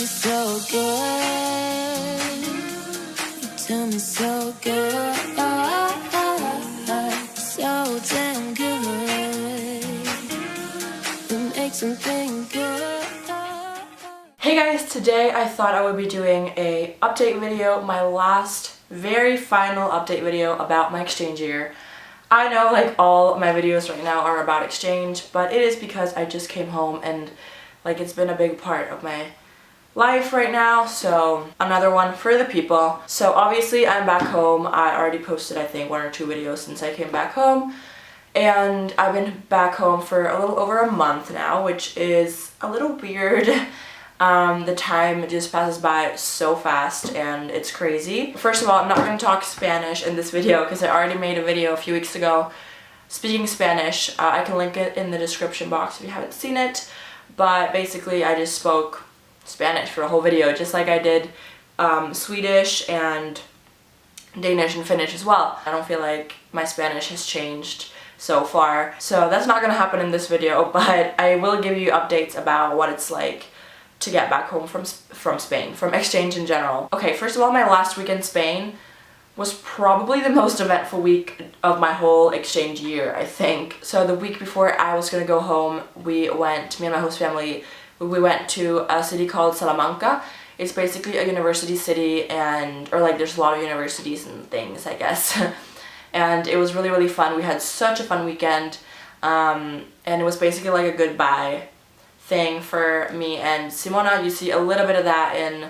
me so good. You tell me so good. So damn good. It makes something good. Hey guys, today I thought I would be doing a update video, my last, very final update video about my exchange year. I know like all my videos right now are about exchange, but it is because I just came home and like it's been a big part of my life right now, so another one for the people. So obviously I'm back home. I already posted I think 1 or 2 videos since I came back home, and I've been back home for a little over a month now, which is a little weird. The time just passes by so fast and it's crazy. First of all, I'm not going to talk Spanish in this video because I already made a video a few weeks ago speaking Spanish. I can link it in the description box if you haven't seen it, but basically I just spoke Spanish for a whole video, just like I did Swedish and Danish and Finnish as well. I don't feel like my Spanish has changed so far, so that's not going to happen in this video, but I will give you updates about what it's like to get back home from Spain, from exchange in general. Okay, first of all, my last week in Spain was probably the most eventful week of my whole exchange year, I think. So the week before I was gonna go home, me and my host family, we went to a city called Salamanca. It's basically a university city, or like there's a lot of universities and things, I guess. And it was really, really fun. We had such a fun weekend, and it was basically like a goodbye thing for me and Simona. You see a little bit of that in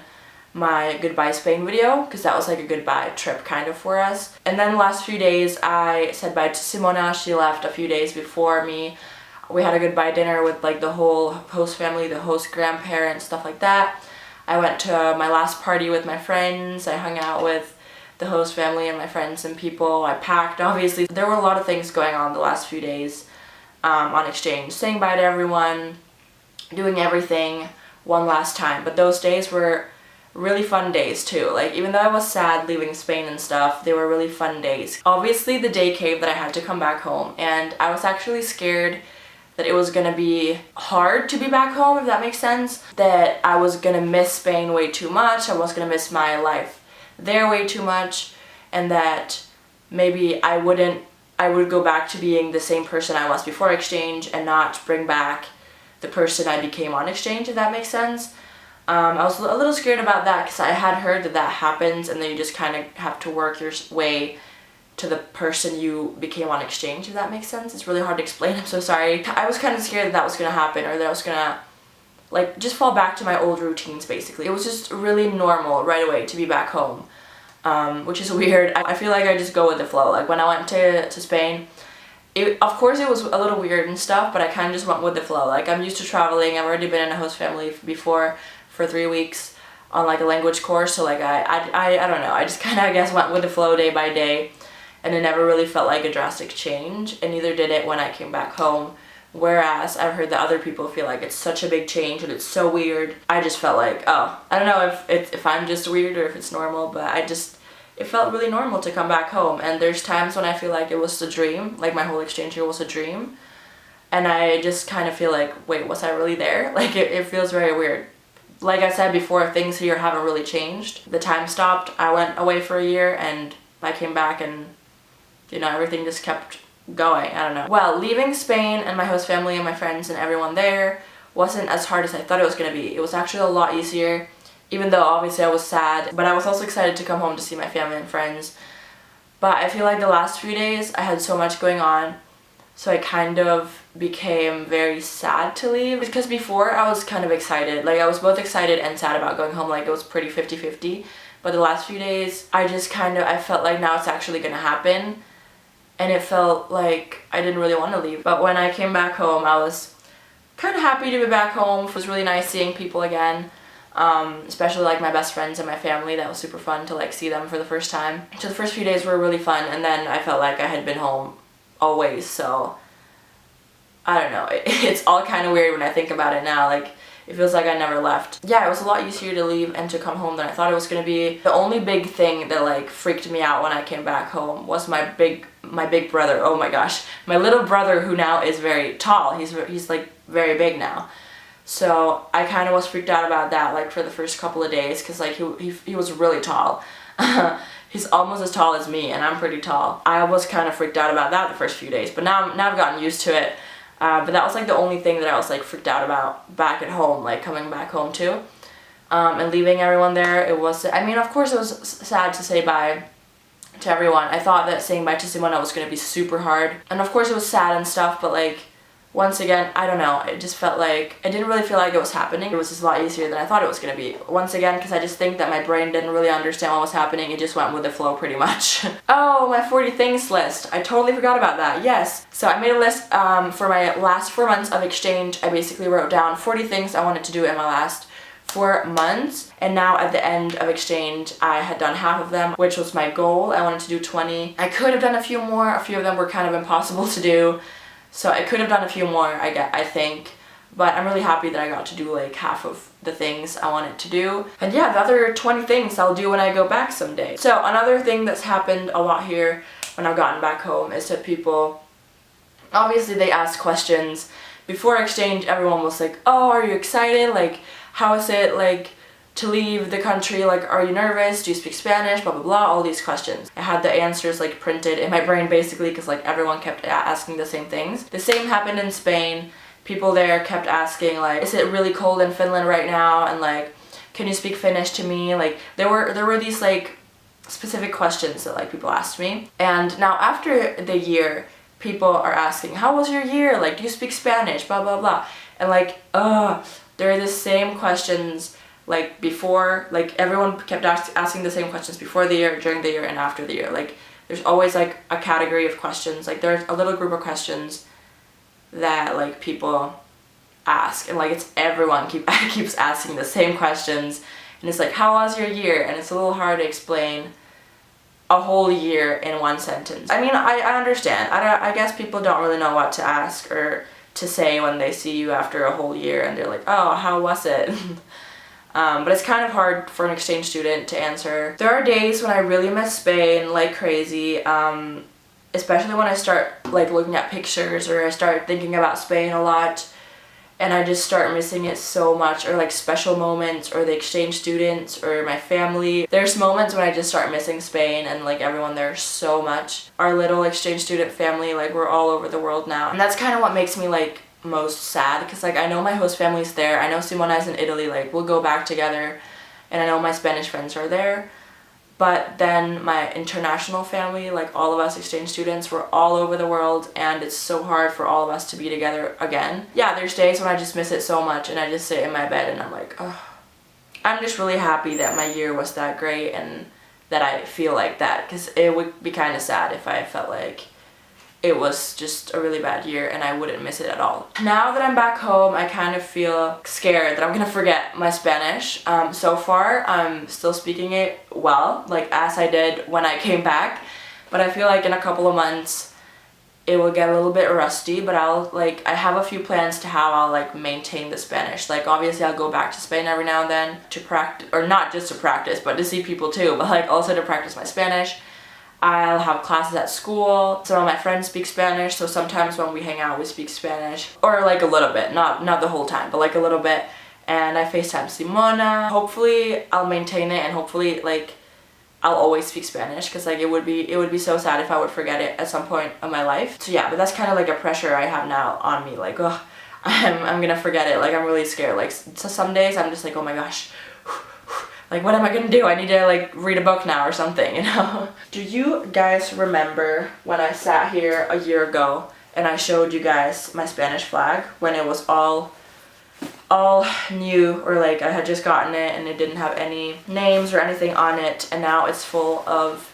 my goodbye Spain video, because that was like a goodbye trip kind of for us. And then the last few days I said bye to Simona. She left a few days before me. We had a goodbye dinner with like the whole host family, the host grandparents, stuff like that. I went to my last party with my friends. I hung out with the host family and my friends and people. I packed, obviously. There were a lot of things going on the last few days on exchange, saying bye to everyone, doing everything one last time. But those days were really fun days too. Like, even though I was sad leaving Spain and stuff, they were really fun days. Obviously the day came that I had to come back home, and I was actually scared that it was gonna be hard to be back home, if that makes sense. That I was gonna miss Spain way too much, I was gonna miss my life there way too much, and that maybe I would go back to being the same person I was before exchange and not bring back the person I became on exchange, if that makes sense. I was a little scared about that because I had heard that happens, and then you just kind of have to work your way to the person you became on exchange, if that makes sense. It's really hard to explain, I'm so sorry. I was kind of scared that was going to happen, or that I was going to like just fall back to my old routines basically. It was just really normal right away to be back home, which is weird. I feel like I just go with the flow. Like when I went to Spain, of course it was a little weird and stuff, but I kind of just went with the flow. Like, I'm used to traveling. I've already been in a host family before for 3 weeks on like a language course, so like I don't know, I just kind of, I guess, went with the flow day by day, and it never really felt like a drastic change, and neither did it when I came back home. Whereas I've heard that other people feel like it's such a big change and it's so weird. I just felt like, oh, I don't know if I'm just weird or if it's normal, but it felt really normal to come back home. And there's times when I feel like it was a dream, like my whole exchange year was a dream, and I just kind of feel like, wait, was I really there? Like, it feels very weird. Like I said before, things here haven't really changed. The time stopped, I went away for a year, and I came back, and you know, everything just kept going. I don't know. Well, leaving Spain and my host family and my friends and everyone there wasn't as hard as I thought it was gonna be. It was actually a lot easier, even though obviously I was sad, but I was also excited to come home to see my family and friends. But I feel like the last few days I had so much going on, so I kind of became very sad to leave. Because before I was kind of excited, like I was both excited and sad about going home, like it was pretty 50-50. But the last few days I felt like now it's actually gonna happen, and it felt like I didn't really want to leave. But when I came back home, I was kind of happy to be back home. It was really nice seeing people again. Especially like my best friends and my family. That was super fun to like see them for the first time. So the first few days were really fun, and then I felt like I had been home always, so I don't know, it's all kind of weird when I think about it now. Like, it feels like I never left. Yeah, it was a lot easier to leave and to come home than I thought it was gonna be. The only big thing that like freaked me out when I came back home was my big brother. Oh my gosh, my little brother, who now is very tall. He's like very big now. So I kind of was freaked out about that, like, for the first couple of days, because, like, he was really tall. He's almost as tall as me, and I'm pretty tall. I was kind of freaked out about that the first few days, but now I've gotten used to it. But that was, like, the only thing that I was, like, freaked out about back at home, like, coming back home too. And leaving everyone there, it was, I mean, of course it was sad to say bye to everyone. I thought that saying bye to Simona was going to be super hard. And of course it was sad and stuff, but, like, once again, I don't know, it just felt like, I didn't really feel like it was happening. It was just a lot easier than I thought it was going to be. Once again, because I just think that my brain didn't really understand what was happening, it just went with the flow pretty much. Oh, my 40 things list. I totally forgot about that, yes. So I made a list for my last 4 months of exchange. I basically wrote down 40 things I wanted to do in my last 4 months, and now at the end of exchange I had done half of them, which was my goal. I wanted to do 20. I could have done a few more. A few of them were kind of impossible to do. So I could have done a few more, I think, but I'm really happy that I got to do like half of the things I wanted to do. And yeah, the other 20 things I'll do when I go back someday. So another thing that's happened a lot here when I've gotten back home is that people, obviously they ask questions. Before exchange, everyone was like, oh, are you excited? Like, how is it, like, to leave the country? Like, are you nervous? Do you speak Spanish? Blah, blah, blah, all these questions. I had the answers, like, printed in my brain, basically, because, like, everyone kept asking the same things. The same happened in Spain. People there kept asking, like, is it really cold in Finland right now? And, like, can you speak Finnish to me? Like, there were these, like, specific questions that, like, people asked me. And now, after the year, people are asking, how was your year? Like, do you speak Spanish? Blah, blah, blah. And, like, there are the same questions, like, before, like, everyone kept asking the same questions before the year, during the year, and after the year. Like, there's always, like, a category of questions. Like, there's a little group of questions that, like, people ask, and, like, it's everyone keeps asking the same questions, and it's like, how was your year? And it's a little hard to explain a whole year in one sentence. I mean, I understand. I guess people don't really know what to ask or to say when they see you after a whole year, and they're like, oh, how was it? But it's kind of hard for an exchange student to answer. There are days when I really miss Spain like crazy, especially when I start, like, looking at pictures, or I start thinking about Spain a lot, and I just start missing it so much, or, like, special moments, or the exchange students, or my family. There's moments when I just start missing Spain and, like, everyone there so much. Our little exchange student family, like, we're all over the world now, and that's kind of what makes me, like, most sad, because, like, I know my host family's there. I know Simona's in Italy, like, we'll go back together, and I know my Spanish friends are there. But then my international family, like, all of us exchange students, we're all over the world, and it's so hard for all of us to be together again. Yeah, there's days when I just miss it so much, and I just sit in my bed and I'm like, oh. I'm just really happy that my year was that great and that I feel like that, because it would be kind of sad if I felt like it was just a really bad year and I wouldn't miss it at all. Now that I'm back home, I kind of feel scared that I'm gonna forget my Spanish. So far, I'm still speaking it well, like, as I did when I came back, but I feel like in a couple of months it will get a little bit rusty, but I have a few plans to how I'll, like, maintain the Spanish. Like, obviously I'll go back to Spain every now and then to practice, or not just to practice, but to see people too, but, like, also to practice my Spanish. I'll have classes at school. Some of my friends speak Spanish, so sometimes when we hang out we speak Spanish. Or, like, a little bit, not the whole time, but, like, a little bit. And I FaceTime Simona. Hopefully I'll maintain it, and hopefully, like, I'll always speak Spanish, because, like, it would be so sad if I would forget it at some point of my life. So yeah, but that's kind of like a pressure I have now on me, like, oh, I'm gonna forget it. Like, I'm really scared. Like, so some days I'm just like, oh my gosh, like, what am I gonna do? I need to, like, read a book now or something, you know? Do you guys remember when I sat here a year ago and I showed you guys my Spanish flag when it was all new, or, like, I had just gotten it and it didn't have any names or anything on it, and now it's full of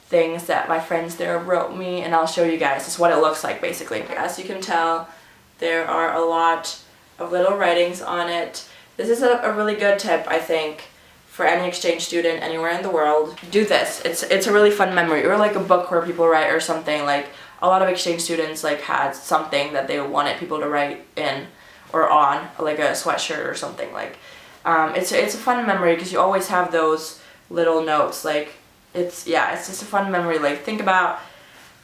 things that my friends there wrote me, and I'll show you guys. This is what it looks like, basically. As you can tell, there are a lot of little writings on it. This is a really good tip, I think, for any exchange student anywhere in the world. Do this. It's a really fun memory, or, like, a book where people write or something. Like, a lot of exchange students, like, had something that they wanted people to write in or on, like a sweatshirt or something. Like, it's a fun memory, because you always have those little notes. Like, it's just a fun memory. Like, think about,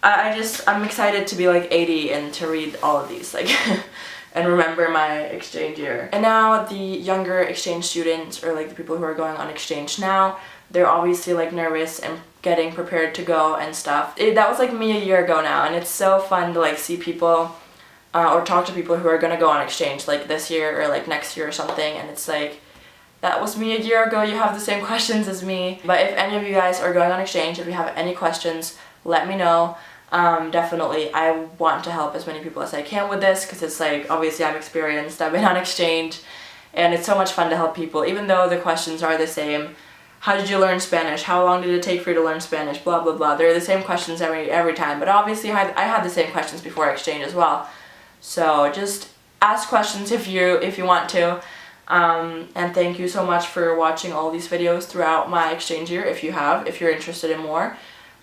I'm excited to be, like, 80 and to read all of these. Like, and remember my exchange year. And now the younger exchange students, or like the people who are going on exchange now, they're obviously like nervous and getting prepared to go and stuff. That was like me a year ago now, and it's so fun to like see people or talk to people who are gonna go on exchange like this year or like next year or something, and it's like, that was me a year ago, you have the same questions as me. But if any of you guys are going on exchange, if you have any questions, let me know. Definitely, I want to help as many people as I can with this, because it's like, obviously I'm experienced, I've been on exchange, and it's so much fun to help people, even though the questions are the same. How did you learn Spanish? How long did it take for you to learn Spanish? Blah, blah, blah. They're the same questions every time, but obviously I had the same questions before exchange as well. So just ask questions if you want to. And thank you so much for watching all these videos throughout my exchange year, if you're interested in more.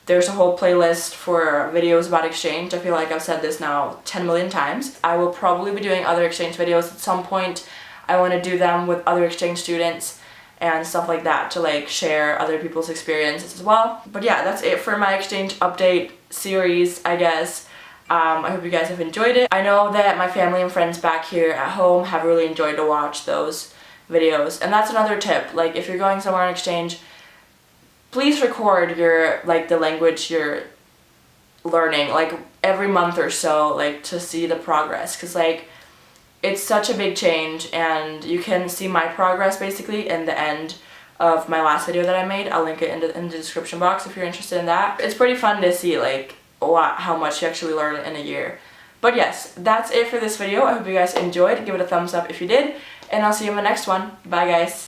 There's a whole playlist for videos about exchange. I feel like I've said this now 10 million times. I will probably be doing other exchange videos at some point. I want to do them with other exchange students and stuff like that, to like share other people's experiences as well. But yeah, that's it for my exchange update series, I guess. I hope you guys have enjoyed it. I know that my family and friends back here at home have really enjoyed to watch those videos. And that's another tip. Like, if you're going somewhere on exchange, please record your, like, the language you're learning, like, every month or so, like, to see the progress. Because, like, it's such a big change, and you can see my progress, basically, in the end of my last video that I made. I'll link it in the description box if you're interested in that. It's pretty fun to see, like, how much you actually learn in a year. But yes, that's it for this video. I hope you guys enjoyed. Give it a thumbs up if you did, and I'll see you in the next one. Bye, guys.